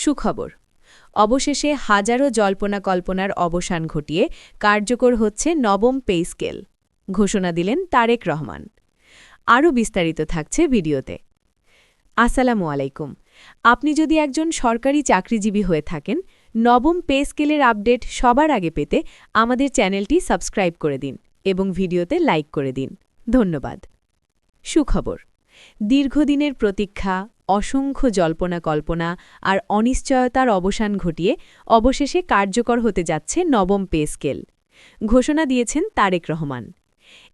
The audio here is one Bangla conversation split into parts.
সুখবর, অবশেষে হাজারো জল্পনা-কল্পনার অবসান ঘটিয়ে কার্যকর হচ্ছে নবম পে স্কেল, ঘোষণা দিলেন তারেক রহমান। আরও বিস্তারিত থাকছে ভিডিওতে। আসসালামু আলাইকুম। আপনি যদি একজন সরকারি চাকরিজীবী হয়ে থাকেন, নবম পে স্কেলের আপডেট সবার আগে পেতে আমাদের চ্যানেলটি সাবস্ক্রাইব করে দিন এবং ভিডিওতে লাইক করে দিন। ধন্যবাদ। সুখবর, দীর্ঘদিনের প্রতীক্ষা, অসংখ্য জল্পনা-কল্পনা আর অনিশ্চয়তার অবসান ঘটিয়ে অবশেষে কার্যকর হতে যাচ্ছে নবম পে স্কেল, ঘোষণা দিয়েছেন তারেক রহমান।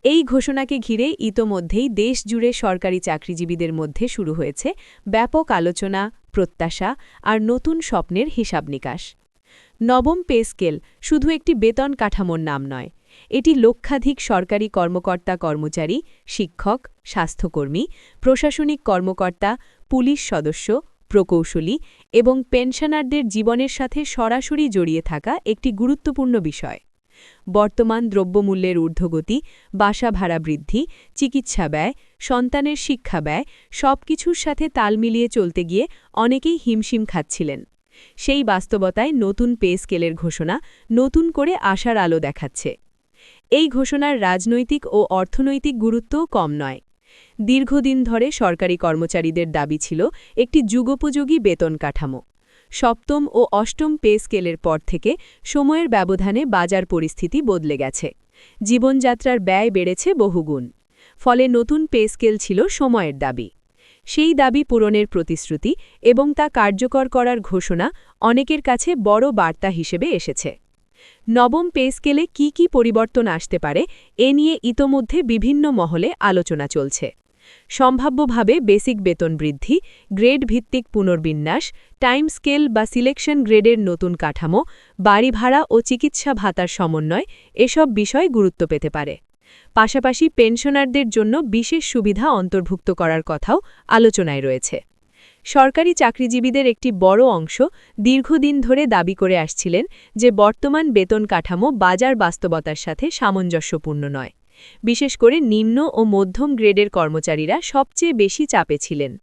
এই ঘোষণাকে ঘিরে ইতোমধ্যেই দেশজুড়ে সরকারি চাকরিজীবীদের মধ্যে শুরু হয়েছে ব্যাপক আলোচনা, প্রত্যাশা আর নতুন স্বপ্নের হিসাব নিকাশ। নবম পে স্কেল শুধু একটি বেতন কাঠামোর নাম নয়, এটি লক্ষাধিক সরকারি কর্মকর্তা-কর্মচারী, শিক্ষক, স্বাস্থ্যকর্মী, প্রশাসনিক কর্মকর্তা, পুলিশ সদস্য, প্রকৌশলী এবং পেনশনারদের জীবনের সাথে সরাসরি জড়িয়ে থাকা একটি গুরুত্বপূর্ণ বিষয়। বর্তমান দ্রব্যমূল্যের ঊর্ধ্বগতি, বাসা ভাড়া বৃদ্ধি, চিকিৎসা ব্যয়, সন্তানের শিক্ষা ব্যয় সবকিছুর সাথে তাল মিলিয়ে চলতে গিয়ে অনেকেই হিমশিম খাচ্ছিলেন। সেই বাস্তবতায় নতুন পে স্কেলের ঘোষণা নতুন করে আশার আলো দেখাচ্ছে। এই ঘোষণার রাজনৈতিক ও অর্থনৈতিক গুরুত্বও কম নয়। দীর্ঘদিন ধরে সরকারি কর্মচারীদের দাবি ছিল একটি যুগোপযোগী বেতন কাঠামো। সপ্তম ও অষ্টম পে স্কেলের পর থেকে সময়ের ব্যবধানে বাজার পরিস্থিতি বদলে গেছে। জীবনযাত্রার ব্যয় বেড়েছে বহুগুণ। ফলে নতুন পে স্কেল ছিল সময়ের দাবি। সেই দাবি পূরণের প্রতিশ্রুতি এবং তা কার্যকর করার ঘোষণা অনেকের কাছে বড় বার্তা হিসেবে এসেছে। নবম পে স্কেলে কি পরিবর্তন আসতে পারে এ নিয়ে ইতোমধ্যে বিভিন্ন মহলে আলোচনা চলছে। সম্ভাব্যভাবে বেসিক বেতন বৃদ্ধি, গ্রেড ভিত্তিক পুনর্বিন্যাস, টাইম স্কেল বা সিলেকশন গ্রেডের নতুন কাঠামো, বাড়ি ভাড়া ও চিকিৎসা ভাতার সমন্বয় এসব বিষয় গুরুত্ব পেতে পারে। পাশাপাশি পেনশনারদের জন্য বিশেষ সুবিধা অন্তর্ভুক্ত করার কথাও আলোচনায় রয়েছে। সরকারি চাকরিজীবীদের একটি বড় অংশ দীর্ঘদিন ধরে দাবি করে আসছিলেন যে বর্তমান বেতন কাঠামো বাজার বাস্তবতার সাথে সামঞ্জস্যপূর্ণ নয়। বিশেষ করে নিম্ন ও মধ্যম গ্রেডের কর্মচারীরা সবচেয়ে বেশি চাপে ছিলেন।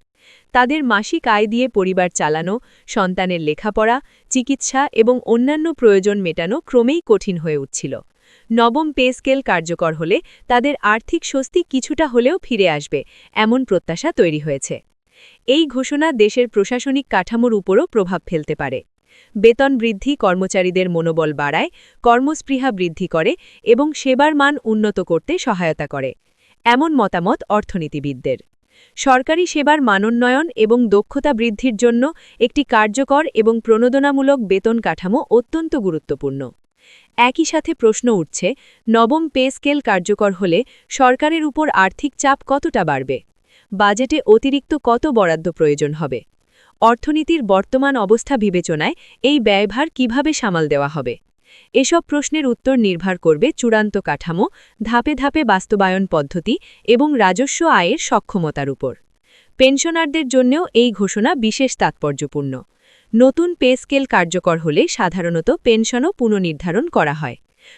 তাদের মাসিক আয় দিয়ে পরিবার চালানো, সন্তানের লেখাপড়া, চিকিৎসা এবং অন্যান্য প্রয়োজন মেটানো ক্রমেই কঠিন হয়ে উঠছিল। নবম পে স্কেল কার্যকর হলে তাদের আর্থিক স্বস্তি কিছুটা হলেও ফিরে আসবে, এমন প্রত্যাশা তৈরি হয়েছে। এই ঘোষণা দেশের প্রশাসনিক কাঠামোর উপরও প্রভাব ফেলতে পারে। বেতন বৃদ্ধি কর্মচারীদের মনোবল বাড়ায়, কর্মস্পৃহা বৃদ্ধি করে এবং সেবার মান উন্নত করতে সহায়তা করে, এমন মতামত অর্থনীতিবিদদের। সরকারি সেবার মানোন্নয়ন এবং দক্ষতা বৃদ্ধির জন্য একটি কার্যকর এবং প্রণোদনামূলক বেতন কাঠামো অত্যন্ত গুরুত্বপূর্ণ। একই সাথে প্রশ্ন উঠছে, নবম পে স্কেল কার্যকর হলে সরকারের উপর আর্থিক চাপ কতটা বাড়বে? বাজেটে অতিরিক্ত কত বরাদ্দ প্রয়োজন হবে? অর্থনীতির বর্তমান অবস্থা বিবেচনায় এই ব্যয়ভার কিভাবে সামাল দেওয়া হবে? এসব প্রশ্নের উত্তর নির্ভর করবে চূড়ান্ত কাঠামো, ধাপে ধাপে বাস্তবায়ন পদ্ধতি এবং রাজস্ব আয়ের সক্ষমতার উপর। পেনশনারদের জন্যও এই ঘোষণা বিশেষ তাৎপর্যপূর্ণ। নতুন পে স্কেল কার্যকর হলে সাধারণত পেনশনও পুনর্নির্ধারণ করা হয়।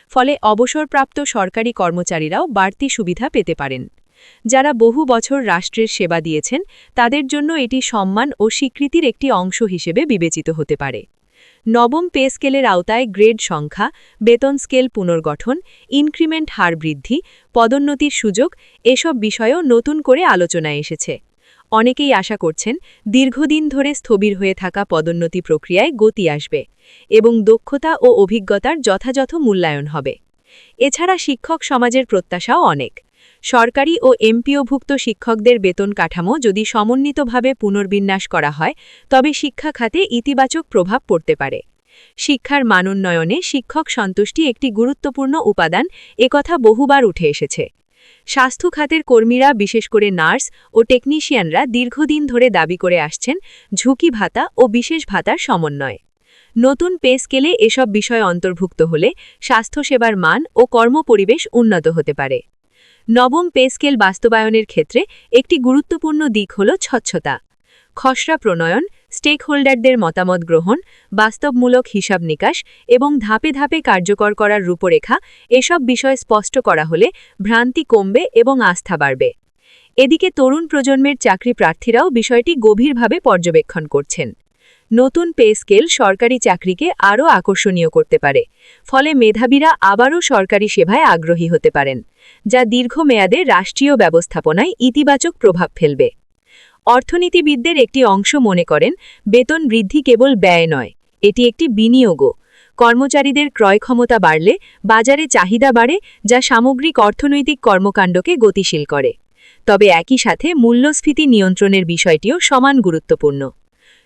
ফলে অবসরপ্রাপ্ত সরকারি কর্মচারীরাও বাড়তি সুবিধা পেতে পারেন। যারা বহু বছর রাষ্ট্রের সেবা দিয়েছেন তাদের জন্য এটি সম্মান ও স্বীকৃতির একটি অংশ হিসেবে বিবেচিত হতে পারে। নবম পে স্কেলের আওতায় গ্রেড সংখ্যা, বেতন স্কেল পুনর্গঠন, ইনক্রিমেন্ট হার বৃদ্ধি, পদোন্নতির সুযোগ এসব বিষয়েও নতুন করে আলোচনায় এসেছে। অনেকেই আশা করছেন দীর্ঘদিন ধরে স্থবির হয়ে থাকা পদোন্নতি প্রক্রিয়ায় গতি আসবে এবং দক্ষতা ও অভিজ্ঞতার যথাযথ মূল্যায়ন হবে। এছাড়া শিক্ষক সমাজের প্রত্যাশাও অনেক। সরকারি ও এমপিওভুক্ত শিক্ষকদের বেতন কাঠামো যদি সমন্বিতভাবে পুনর্বিন্যাস করা হয় তবে শিক্ষা খাতে ইতিবাচক প্রভাব পড়তে পারে। শিক্ষার মানোন্নয়নে শিক্ষক সন্তুষ্টি একটি গুরুত্বপূর্ণ উপাদান, একথা বহুবার উঠে এসেছে। স্বাস্থ্য খাতের কর্মীরা, বিশেষ করে নার্স ও টেকনিশিয়ানরা দীর্ঘদিন ধরে দাবি করে আসছেন ঝুঁকি ভাতা ও বিশেষ ভাতার সমন্বয়। নতুন পে স্কেলে এসব বিষয় অন্তর্ভুক্ত হলে স্বাস্থ্যসেবার মান ও কর্মপরিবেশ উন্নত হতে পারে। নবম পে স্কেল বাস্তবায়নের ক্ষেত্রে একটি গুরুত্বপূর্ণ দিক হল স্বচ্ছতা। খসড়া প্রণয়ন, স্টেকহোল্ডারদের মতামত গ্রহণ, বাস্তবমূলক হিসাব নিকাশ এবং ধাপে ধাপে কার্যকর করার রূপরেখা এসব বিষয় স্পষ্ট করা হলে ভ্রান্তি কমবে এবং আস্থা বাড়বে। এদিকে তরুণ প্রজন্মের চাকরি প্রার্থীরাও বিষয়টি গভীরভাবে পর্যবেক্ষণ করছেন। নতুন পে স্কেল সরকারি চাকরিকে আরও আকর্ষণীয় করতে পারে, ফলে মেধাবীরা আবারও সরকারি সেবায় আগ্রহী হতে পারেন, যা দীর্ঘমেয়াদে রাষ্ট্রীয় ব্যবস্থাপনায় ইতিবাচক প্রভাব ফেলবে। অর্থনীতিবিদদের একটি অংশ মনে করেন, বেতন বৃদ্ধি কেবল ব্যয় নয়, এটি একটি বিনিয়োগও। কর্মচারীদের ক্রয় ক্ষমতা বাড়লে বাজারে চাহিদা বাড়ে, যা সামগ্রিক অর্থনৈতিক কর্মকাণ্ডকে গতিশীল করে। তবে একই সাথে মূল্যস্ফীতি নিয়ন্ত্রণের বিষয়টিও সমান গুরুত্বপূর্ণ।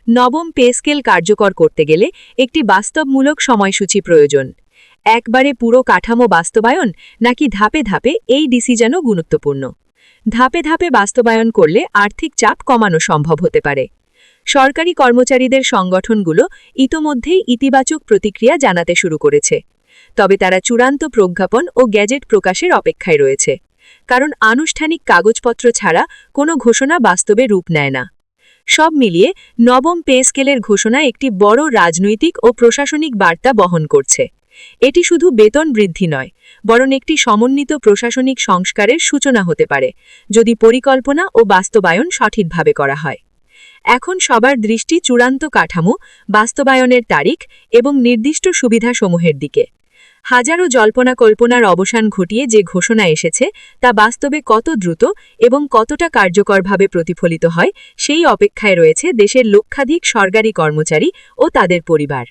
নবম পে স্কেল কার্যকর করতে গেলে একটি বাস্তবমূলক সময়সূচি প্রয়োজন। একবারে পুরো কাঠামো বাস্তবায়ন নাকি ধাপে ধাপে, এই ডিসিশনও গুরুত্বপূর্ণ। ধাপে ধাপে বাস্তবায়ন করলে আর্থিক চাপ কমানো সম্ভব হতে পারে। সরকারি কর্মচারীদের সংগঠনগুলো ইতোমধ্যেই ইতিবাচক প্রতিক্রিয়া জানাতে শুরু করেছে, তবে তারা চূড়ান্ত প্রজ্ঞাপন ও গ্যাজেট প্রকাশের অপেক্ষায় রয়েছে, কারণ আনুষ্ঠানিক কাগজপত্র ছাড়া কোনো ঘোষণা বাস্তবে রূপ নেয় না। সব মিলিয়ে নবম পে স্কেলের ঘোষণা একটি বড় রাজনৈতিক ও প্রশাসনিক বার্তা বহন করছে। এটি শুধু বেতন বৃদ্ধি নয়, বরং একটি সমন্বিত প্রশাসনিক সংস্কারের সূচনা হতে পারে, যদি পরিকল্পনা ও বাস্তবায়ন সঠিকভাবে করা হয়। এখন সবার দৃষ্টি চূড়ান্ত কাঠামো, বাস্তবায়নের তারিখ এবং নির্দিষ্ট সুবিধাসমূহের দিকে। হাজারো জল্পনা কল্পনার অবসান ঘটিয়ে যে ঘোষণা এসেছে, তা বাস্তবে কত দ্রুত এবং কতটা কার্যকরভাবে প্রতিফলিত হয়, সেই অপেক্ষায় রয়েছে দেশের লক্ষাধিক সরকারি কর্মচারী ও তাদের পরিবার।